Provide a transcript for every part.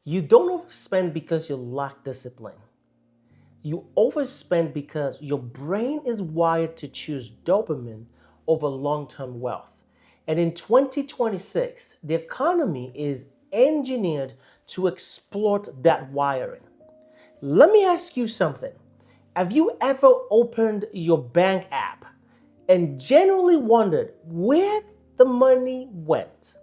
You don't overspend because you lack discipline. You overspend because your brain is wired to choose dopamine over long term wealth. And in 2026, the economy is engineered to exploit that wiring. Let me ask you something. Have you ever opened your bank app and genuinely wondered where the money went?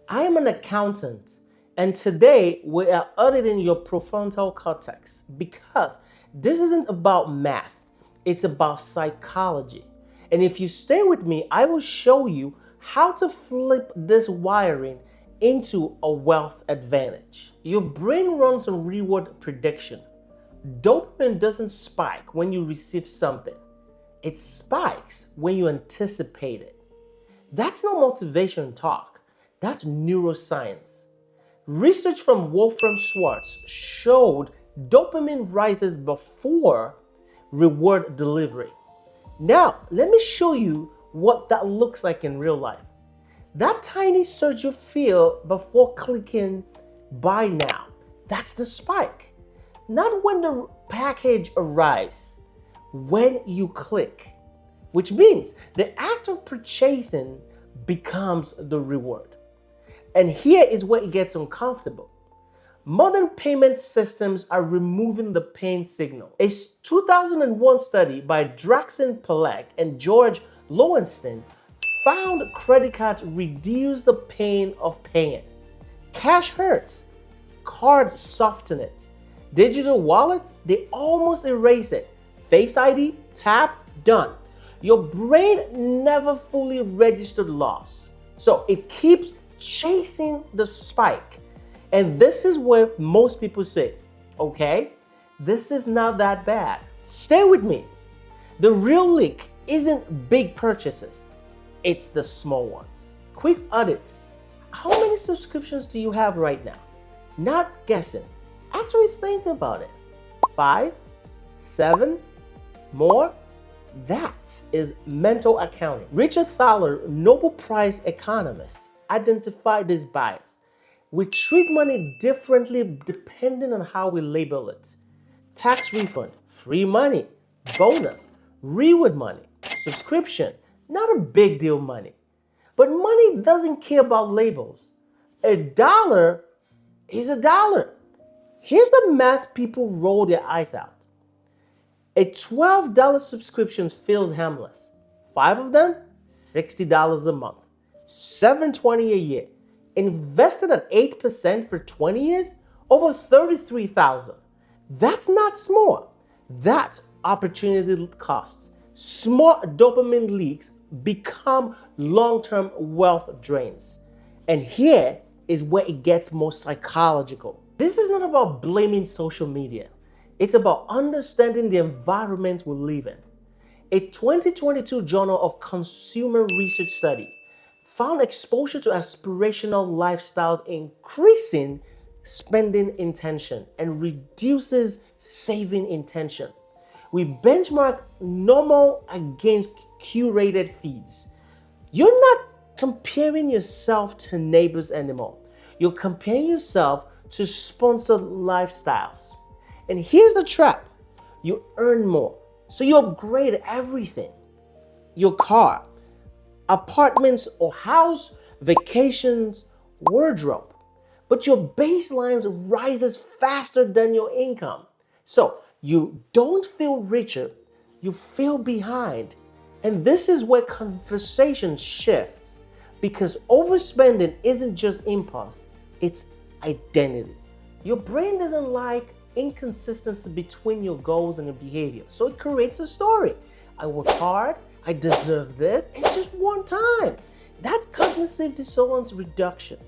I am an accountant, and today we are auditing your prefrontal cortex because this isn't about math, it's about psychology. And if you stay with me, I will show you how to flip this wiring into a wealth advantage. Your brain runs on reward prediction. Dopamine doesn't spike when you receive something, it spikes when you anticipate it. That's not motivation talk, that's neuroscience. Research from Wolfram Schwartz showed dopamine rises before reward delivery. Now, let me show you what that looks like in real life. That tiny surge you feel before clicking buy now, that's the spike. Not when the package arrives, when you click, which means the act of purchasing becomes the reward. And here is where it gets uncomfortable. Modern payment systems are removing the pain signal. A 2001 study by Draxen Pelek and George Lowenstein found credit cards reduce the pain of paying. Cash hurts, cards soften it. Digital wallets, they almost erase it. Face ID, tap, done. Your brain never fully registered loss. So it keeps chasing the spike. And this is where most people say, okay, this is not that bad. Stay with me. The real leak isn't big purchases, it's the small ones. Quick audits. How many subscriptions do you have right now? Not guessing. Actually think about it. 5, 7, more? That is mental accounting. Richard Thaler, Nobel Prize economist, identified this bias. We treat money differently depending on how we label it. Tax refund, free money, bonus, reward money, subscription, not a big deal money. But money doesn't care about labels. A dollar is a dollar. Here's the math people roll their eyes out. A $12 subscription feels harmless. 5 of them, $60 a month. $720 a year. Invested at 8% for 20 years, over $33,000. That's not small. That's opportunity costs. Small dopamine leaks become long-term wealth drains. And here is where it gets more psychological. This is not about blaming social media. It's about understanding the environment we live in. A 2022 Journal of Consumer Research study found exposure to aspirational lifestyles increasing spending intention and reduces saving intention. We benchmark normal against curated feeds. You're not comparing yourself to neighbors anymore. You're comparing yourself to sponsored lifestyles. And here's the trap. You earn more. So you upgrade everything. Your car, apartments or house, vacations, wardrobe. But your baseline rises faster than your income. So you don't feel richer, you feel behind. And this is where conversation shifts because overspending isn't just impulse, it's identity. Your brain doesn't like inconsistency between your goals and your behavior. So it creates a story. I work hard, I deserve this. It's just one time. That's cognitive dissonance reduction.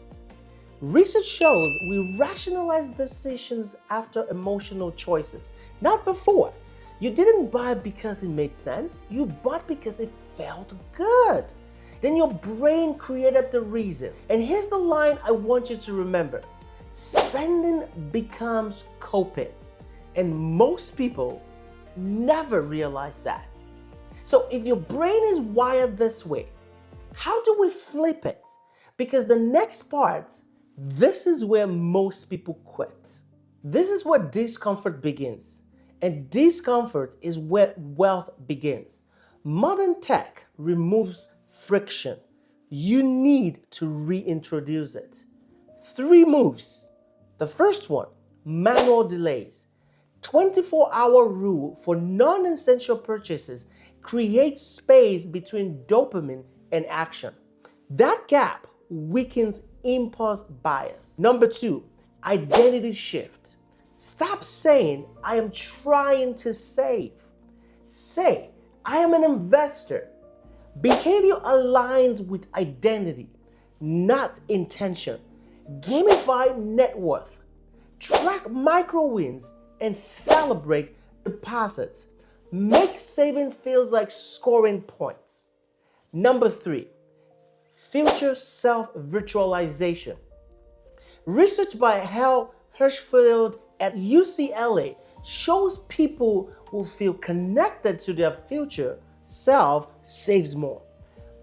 Research shows we rationalize decisions after emotional choices, not before. You didn't buy because it made sense. You bought because it felt good. Then your brain created the reason. And here's the line I want you to remember. Spending becomes coping. And most people never realize that. So if your brain is wired this way, how do we flip it? Because the next part This is where most people quit. This is where discomfort begins. And discomfort is where wealth begins. Modern tech removes friction. You need to reintroduce it. 3 moves. The first one, manual delays. 24-hour rule for non-essential purchases creates space between dopamine and action. That gap weakens impulse buyers. Number 2, identity shift. Stop saying, I am trying to save. Say, I am an investor. Behavior aligns with identity, not intention. Gamify net worth. Track micro wins and celebrate deposits. Make saving feels like scoring points. Number 3, future self-virtualization. Research by Hal Hirschfeld at UCLA shows people who feel connected to their future self saves more.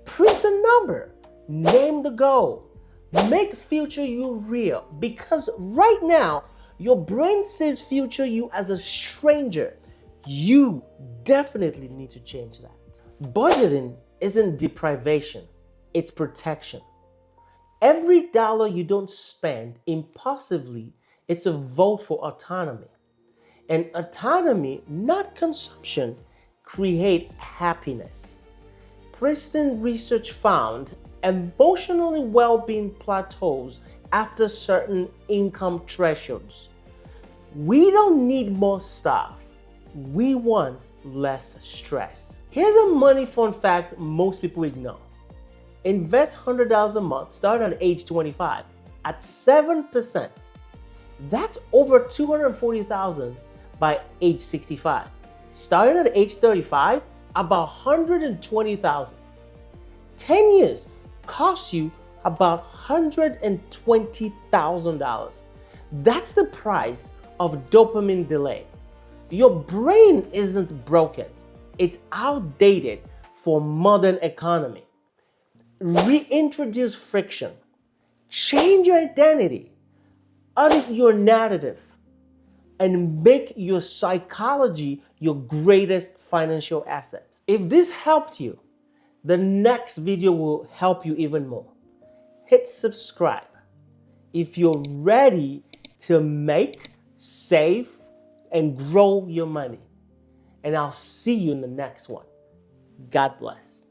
Print the number, name the goal, make future you real, because right now your brain sees future you as a stranger. You definitely need to change that. Budgeting isn't deprivation, it's protection. Every dollar you don't spend impulsively, it's a vote for autonomy. And autonomy, not consumption, create happiness. Princeton research found emotionally well-being plateaus after certain income thresholds. We don't need more stuff. We want less stress. Here's a money fun fact most people ignore. Invest $100 a month, start at age 25, at 7%. That's over $240,000 by age 65. Starting at age 35, about $120,000. 10 years costs you about $120,000. That's the price of dopamine delay. Your brain isn't broken. It's outdated for modern economy. Reintroduce friction. Change your identity. Audit your narrative. And make your psychology your greatest financial asset. If this helped you, the next video will help you even more. Hit subscribe if you're ready to make, save, and grow your money. And I'll see you in the next one. God bless.